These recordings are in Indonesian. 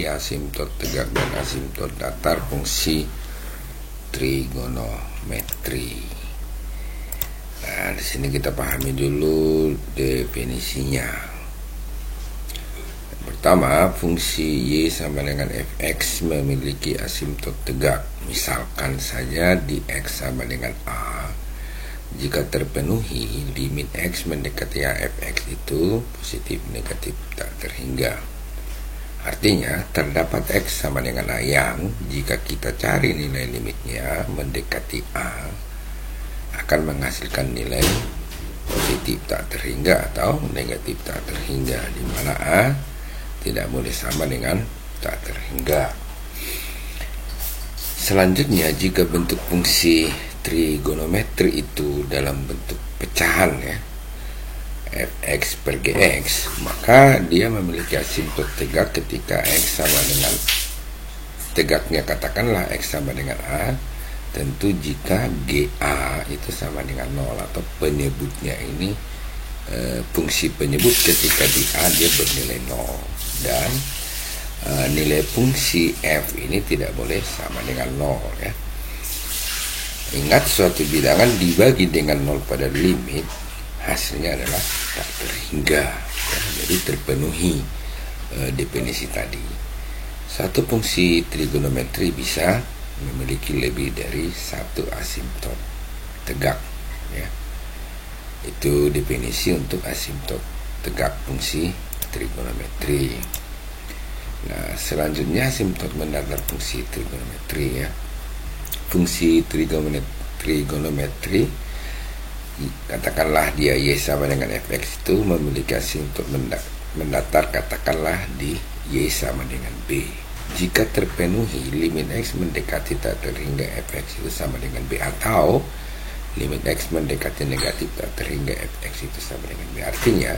Asimtot tegak dan asimtot datar fungsi trigonometri. Nah, di sini kita pahami dulu definisinya. Yang pertama, fungsi y sama dengan fx memiliki asimtot tegak. Misalkan saja di x sama dengan a. Jika terpenuhi, limit x mendekati a fx itu positif negatif tak terhingga. Artinya, terdapat x sama dengan a yang jika kita cari nilai limitnya mendekati a akan menghasilkan nilai positif tak terhingga atau negatif tak terhingga, di mana a tidak boleh sama dengan tak terhingga. Selanjutnya, jika bentuk fungsi trigonometri itu dalam bentuk pecahan ya, fx per gx, maka dia memiliki asimtot tegak ketika x sama dengan tegaknya, katakanlah x sama dengan a, tentu jika ga itu sama dengan 0 atau penyebutnya ini fungsi penyebut ketika di a dia bernilai 0, dan nilai fungsi f ini tidak boleh sama dengan 0 ya. Ingat, suatu bilangan dibagi dengan 0 pada limit, hasilnya adalah tak terhingga ya, jadi terpenuhi definisi tadi. Satu fungsi trigonometri bisa memiliki lebih dari satu asimtot tegak ya. Itu definisi untuk asimtot tegak fungsi trigonometri. Nah, selanjutnya asimtot mendatar fungsi trigonometri ya. Fungsi trigonometri katakanlah dia y sama dengan fx itu memiliki asimtot mendatar, katakanlah di y sama dengan b. Jika terpenuhi, limit x mendekati tak terhingga fx itu sama dengan b, atau limit x mendekati negatif tak terhingga fx itu sama dengan b. Artinya,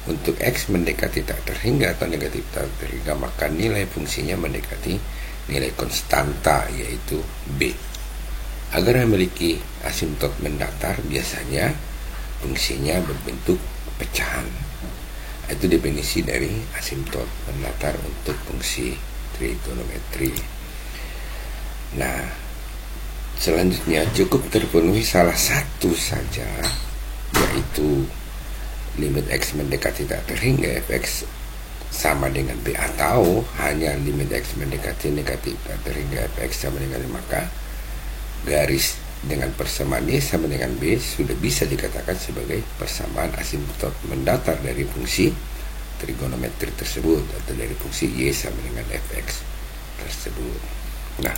untuk x mendekati tak terhingga atau negatif tak terhingga, maka nilai fungsinya mendekati nilai konstanta, yaitu b. Agar memiliki asimtot mendatar, biasanya fungsinya berbentuk pecahan. Itu definisi dari asimtot mendatar untuk fungsi trigonometri. Nah, selanjutnya cukup terpenuhi salah satu saja, yaitu limit x mendekati tak terhingga fx sama dengan b, atau hanya limit x mendekati negatif tak terhingga fx sama dengan 5, maka garis dengan persamaan y sama dengan b sudah bisa dikatakan sebagai persamaan asimtot mendatar dari fungsi trigonometri tersebut, atau dari fungsi y sama dengan fx tersebut. Nah,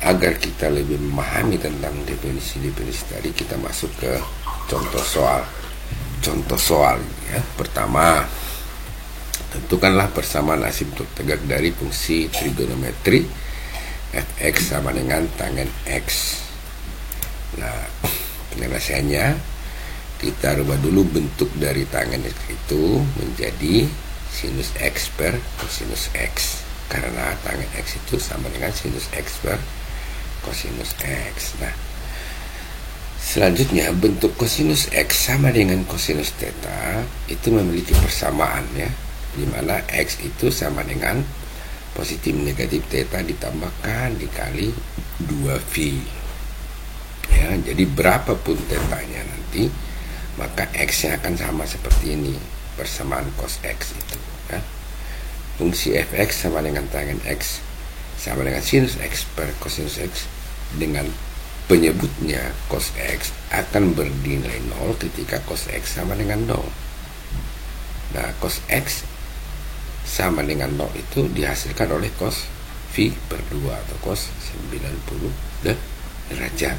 agar kita lebih memahami tentang definisi-definisi tadi, kita masuk ke contoh soal. Contoh soal ya. Pertama, tentukanlah persamaan asimtot tegak dari fungsi trigonometri fx sama dengan tangen x. Nah, penyelesaiannya kita rubah dulu bentuk dari tangen x itu menjadi sinus x per kosinus x, karena tangen x itu sama dengan sinus x per kosinus x. Nah, selanjutnya bentuk kosinus x sama dengan kosinus theta itu memiliki persamaan ya, di mana x itu sama dengan positif negatif theta ditambahkan dikali 2V ya. Jadi berapapun tetanya nanti, maka x nya akan sama seperti ini, persamaan cos x itu ya. Fungsi fx sama dengan tangen x sama dengan sinus x per kosinus x, dengan penyebutnya cos x akan bernilai 0 ketika cos x sama dengan 0. Nah, cos x sama dengan 0 itu dihasilkan oleh cos V per 2 atau cos 90 derajat.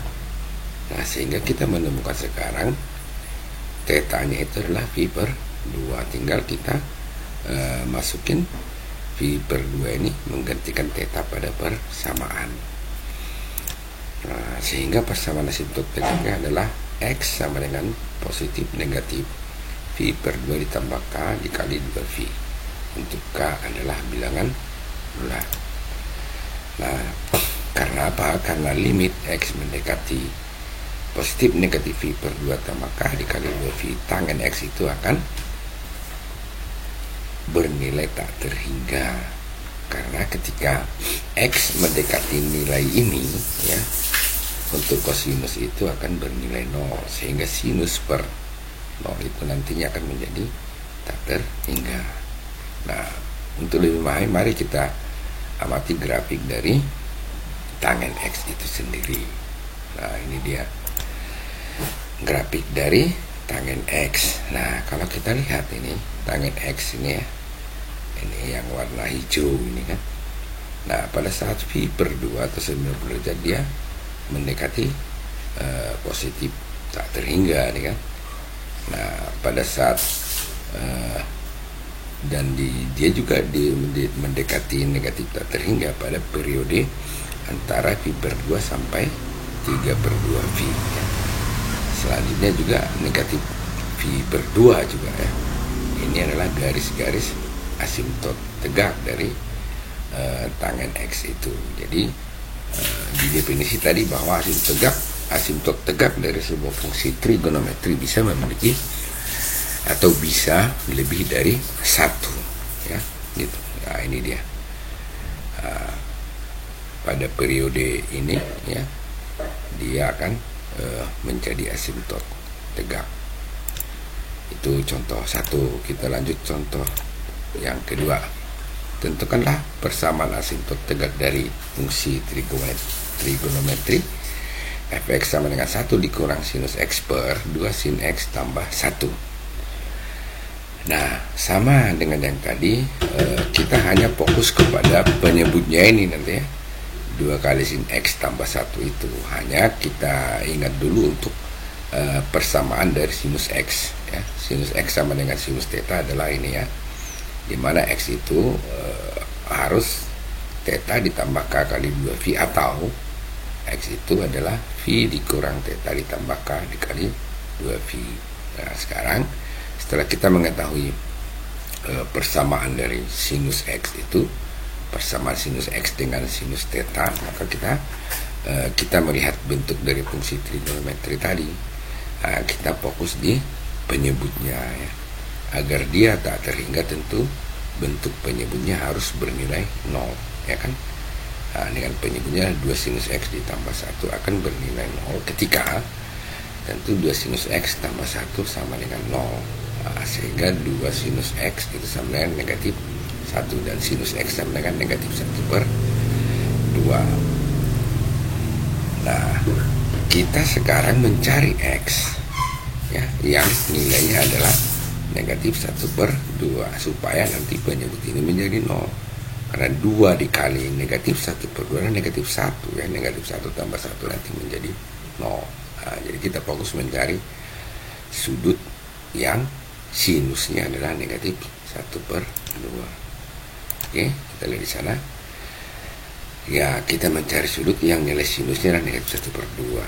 Nah, sehingga kita menemukan sekarang tetanya itu adalah V per 2. Tinggal kita masukin V per 2 ini menggantikan theta pada persamaan. Nah, sehingga persamaan asimtot tegaknya adalah x sama dengan positif negatif V per 2 ditambahkan dikali 2V. Untuk K adalah bilangan bulat. Nah, karena apa? Karena limit X mendekati positif negatif V per 2 tambah K dikali 2V, tangen X itu akan bernilai tak terhingga. Karena ketika X mendekati nilai ini, ya, untuk kosinus itu akan bernilai 0, sehingga sinus per 0 itu nantinya akan menjadi tak terhingga. Nah, untuk lebih memahami, mari kita amati grafik dari tangen X itu sendiri. Nah, ini dia grafik dari tangen X. Nah, kalau kita lihat ini tangen X ini, ya, ini yang warna hijau ini kan. Nah, pada saat V per 2 atau 90 derajat dia mendekati positif tak terhingga nih kan. Nah, pada saat dan dia juga mendekati negatif tak terhingga pada periode antara V per 2 sampai 3 per 2 V, ya. Selanjutnya juga negatif V per 2 juga, ya. Ini adalah garis-garis asimtot tegak dari tangen X itu. Jadi di definisi tadi bahwa asimtot tegak dari sebuah fungsi trigonometri bisa memiliki atau bisa lebih dari satu, ya, gitu. Nah, ini dia pada periode ini, ya, dia akan menjadi asimtot tegak. Itu contoh satu. Kita lanjut contoh yang kedua. Tentukanlah persamaan asimtot tegak dari fungsi trigonometri fx sama dengan 1 dikurang sinus x per 2 sin x tambah 1. Nah, sama dengan yang tadi, kita hanya fokus kepada penyebutnya ini nanti, ya. 2 kali sin x tambah 1 itu. Hanya kita ingat dulu untuk persamaan dari sinus x, ya. Sinus x sama dengan sinus theta adalah ini, ya, dimana x itu harus theta ditambah k kali 2v, atau x itu adalah v dikurang theta ditambah k dikali 2v. Nah, sekarang setelah kita mengetahui persamaan dari sinus x itu, persamaan sinus x dengan sinus theta, maka kita melihat bentuk dari fungsi trigonometri tadi. Kita fokus di penyebutnya, ya. Agar dia tak terhingga tentu bentuk penyebutnya harus bernilai 0, ya kan. Dengan penyebutnya 2 sinus x ditambah 1 akan bernilai 0 ketika tentu 2 sinus x tambah 1 sama dengan 0. Sehingga 2 sinus x itu sama dengan negatif 1 dan sinus x sama dengan negatif 1 per 2. Nah, kita sekarang mencari x, ya, yang nilainya adalah negatif 1 per 2 supaya nanti penyebut ini menjadi 0. Karena 2 dikali negatif 1 per 2 adalah negatif 1, ya. Negatif 1 tambah 1 nanti menjadi 0. Nah, jadi kita fokus mencari sudut yang sinusnya adalah negatif 1 per 2. Oke, kita lihat di sana. Ya, kita mencari sudut yang nilai sinusnya adalah negatif 1 per 2.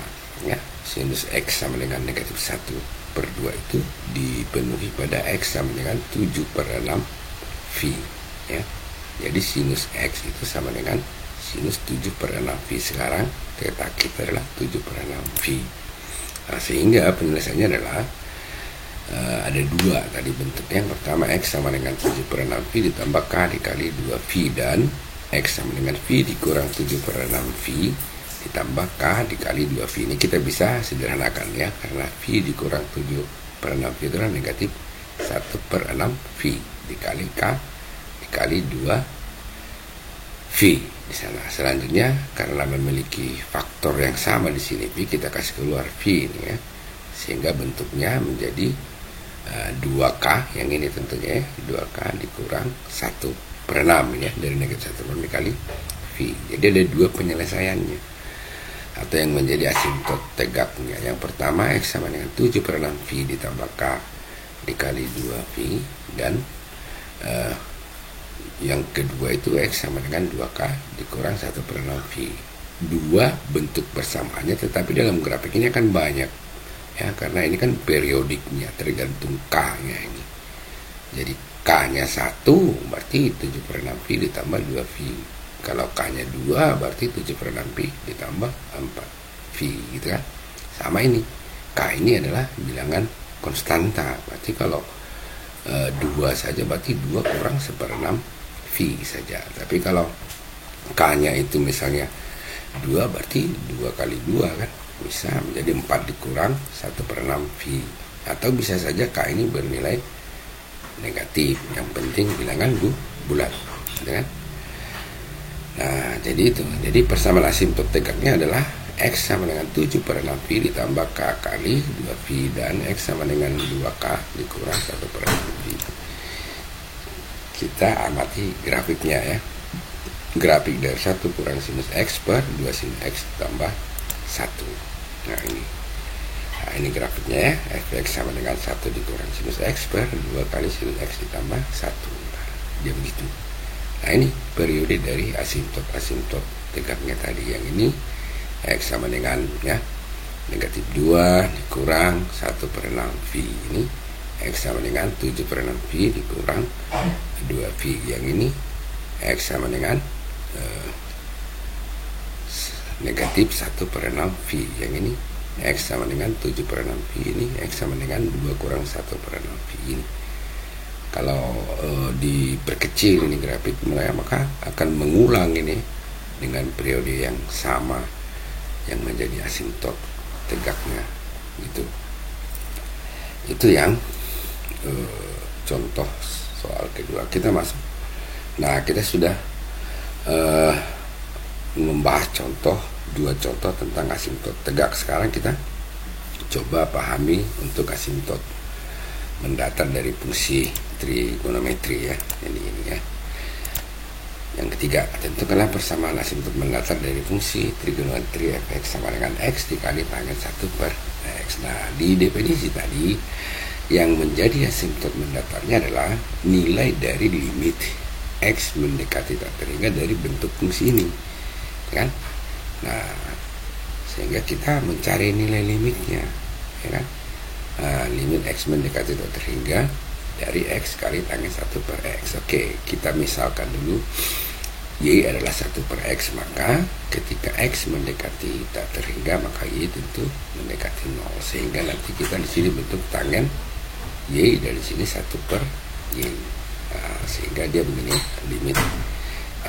Ya, sinus x sama dengan negatif 1 per 2 itu dipenuhi pada x sama dengan 7 per 6 V, ya. Jadi sinus x itu sama dengan sinus 7 per 6 V. Sekarang theta kita adalah 7 per 6 V. Nah, sehingga penyelesaiannya adalah ada 2 tadi bentuknya. Yang pertama x sama dengan 7 per 6 V ditambah k dikali 2 V, dan x sama dengan V dikurang 7 per 6 V ditambah k dikali 2 V. Ini kita bisa sederhanakan, ya, karena V dikurang 7 per 6 V itu adalah negatif 1 per 6 V dikali k dikali 2 V di sana. Selanjutnya, karena memiliki faktor yang sama di sini V, kita kasih keluar V ini, ya, sehingga bentuknya menjadi 2k yang ini tentunya, ya, 2k dikurang 1 per 6 ini, ya, dari negatif 1 per 6 dikali V. Jadi ada 2 penyelesaiannya atau yang menjadi asimtot tegaknya. Yang pertama x sama dengan 7 per 6 V ditambah k dikali 2 V, dan yang kedua itu x sama dengan 2k dikurang 1 per 6 V. 2 bentuk persamaannya, tetapi dalam grafik ini akan banyak, ya, karena ini kan periodiknya tergantung k-nya ini. Jadi k-nya 1 berarti 7 per 6 V ditambah 2 V. Kalau k-nya 2 berarti 7 per 6 V ditambah 4 V, gitu kan. Sama ini, k ini adalah bilangan konstanta. Berarti kalau 2 saja, berarti 2 kurang 1/6 V saja. Tapi kalau K-nya itu misalnya 2, berarti 2 kali 2 kan, bisa menjadi 4 dikurang 1/6 V. Atau bisa saja K ini bernilai negatif, yang penting bilangan bulat, gitu kan? Nah, jadi itu. Jadi persamaan asimtot tegaknya adalah X sama dengan 7/6 V ditambah K kali 2V, dan X sama dengan 2K dikurang 1/6 V. Kita amati grafiknya ya. Grafik dari 1 kurang sinus X per 2 sinus X tambah 1. Nah ini grafiknya ya. Fx sama dengan 1 dikurang sinus X per 2 kali sinus X ditambah 1. Nah, dia begitu. Nah, ini periode dari asimtot tegaknya tadi. Yang ini X sama dengan ya negatif 2 dikurang 1/6 V. Ini X sama dengan 7/6 V dikurang 2V. Yang ini X sama dengan negatif 1/6 V. Yang ini X sama dengan 7/6 V. Ini X sama dengan 2 kurang 1/6 V. Ini kalau diperkecil ini grafik mulai, maka akan mengulang ini dengan periode yang sama yang menjadi asimtot tegaknya gitu. Itu yang contoh soal kedua. Kita masuk. Nah, kita sudah membahas dua contoh tentang asimtot tegak. Sekarang kita coba pahami untuk asimtot mendatar dari fungsi trigonometri ya. Ini ya. Yang ketiga, tentukanlah persamaan asimtot mendatar dari fungsi trigonometri fx sama dengan x dikali tangen 1/x. Nah, di definisi tadi yang menjadi asimtot mendatarnya adalah nilai dari limit x mendekati tak terhingga dari bentuk fungsi ini, kan? Nah, sehingga kita mencari nilai limitnya, ya kan? Nah, limit x mendekati tak terhingga dari x kali tangen 1/x. Oke, kita misalkan dulu y adalah 1/x, maka ketika x mendekati tak terhingga maka y tentu mendekati 0, sehingga nanti kita di sini bentuk tangen y dari sini 1/y. Nah, sehingga dia begini, limit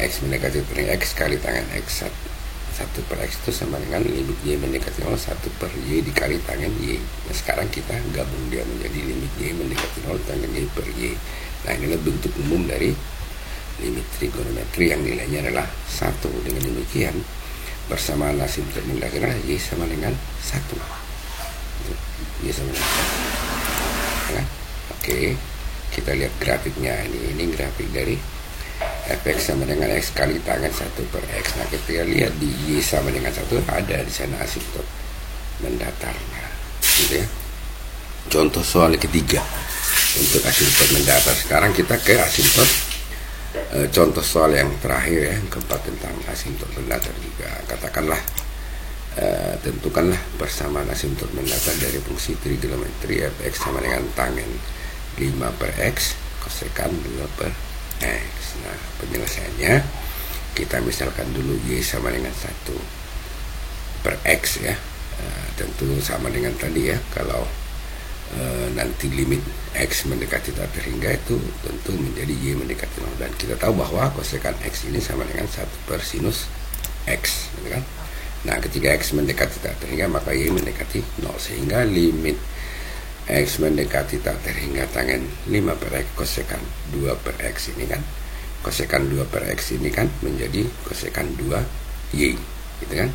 x mendekati terhingga x kali tangen x 1/x itu sama dengan limit y mendekati 0 1/y dikali tangen y. Nah, sekarang kita gabung dia menjadi limit y mendekati 0 tangen y per y. Nah, inilah bentuk umum dari limit trigonometri yang nilainya adalah 1. Dengan demikian persamaan asimtot mendatar y sama dengan 1. Y sama dengan 1. Ya. Oke, kita lihat grafiknya. Ini grafik dari fx sama dengan x kali tangen 1/x. Nah, kita lihat di y sama dengan 1 ada di sana asimtot mendatarnya, gitu ya. Contoh soal ketiga untuk asimtot mendatar. Sekarang kita ke asimtot contoh soal yang terakhir ya, yang keempat tentang asimtot mendatar juga. Katakanlah tentukanlah persamaan asimtot mendatar dari fungsi trigonometri fx sama dengan tangen 5/x kosekan 2/x. Nah, penyelesaiannya kita misalkan dulu y sama dengan 1/x ya. Tentu sama dengan tadi ya, kalau nanti limit x mendekati tak terhingga itu tentu menjadi y mendekati 0, dan kita tahu bahwa kosekan x ini sama dengan 1/sinus x, gitu kan? Nah, ketika x mendekati tak terhingga maka y mendekati 0, sehingga limit x mendekati tak terhingga tangen 5/x kosekan 2/x ini kan, kosekan 2/x ini kan menjadi kosekan 2y, gitu kan?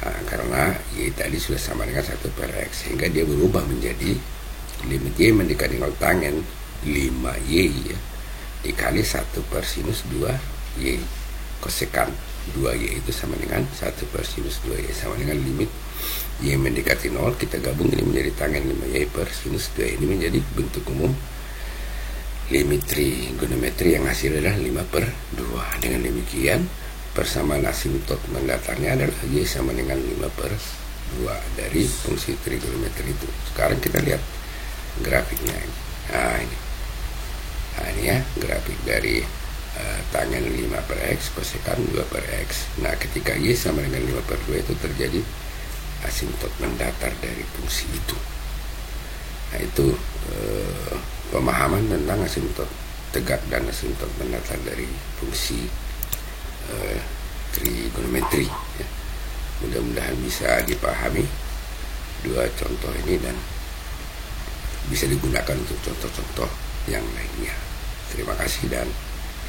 Nah, karena y tadi sudah sama dengan 1/x, sehingga dia berubah menjadi limit y mendekati 0 tangen 5y ya, dikali 1/sinus 2y. Kosekan 2y itu sama dengan 1/sinus 2y, sama dengan limit y mendekati 0, kita gabung ini menjadi tangen 5y per sinus 2y. Ini menjadi bentuk umum limit trigonometri yang hasilnya adalah 5/2. Dengan demikian persamaan asimtot mendatarnya adalah y sama dengan 5/2 dari fungsi trigonometri itu. Sekarang kita lihat grafiknya. Nah, ini ya grafik dari tangen 5/x kosekan 2/x. Nah, ketika y sama dengan 5/2 itu terjadi asimtot mendatar dari fungsi itu. Nah, itu pemahaman tentang asimtot tegak dan asimtot mendatar dari fungsi trigonometri ya. Mudah-mudahan bisa dipahami dua contoh ini dan bisa digunakan untuk contoh-contoh yang lainnya. Terima kasih dan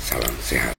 salam sehat.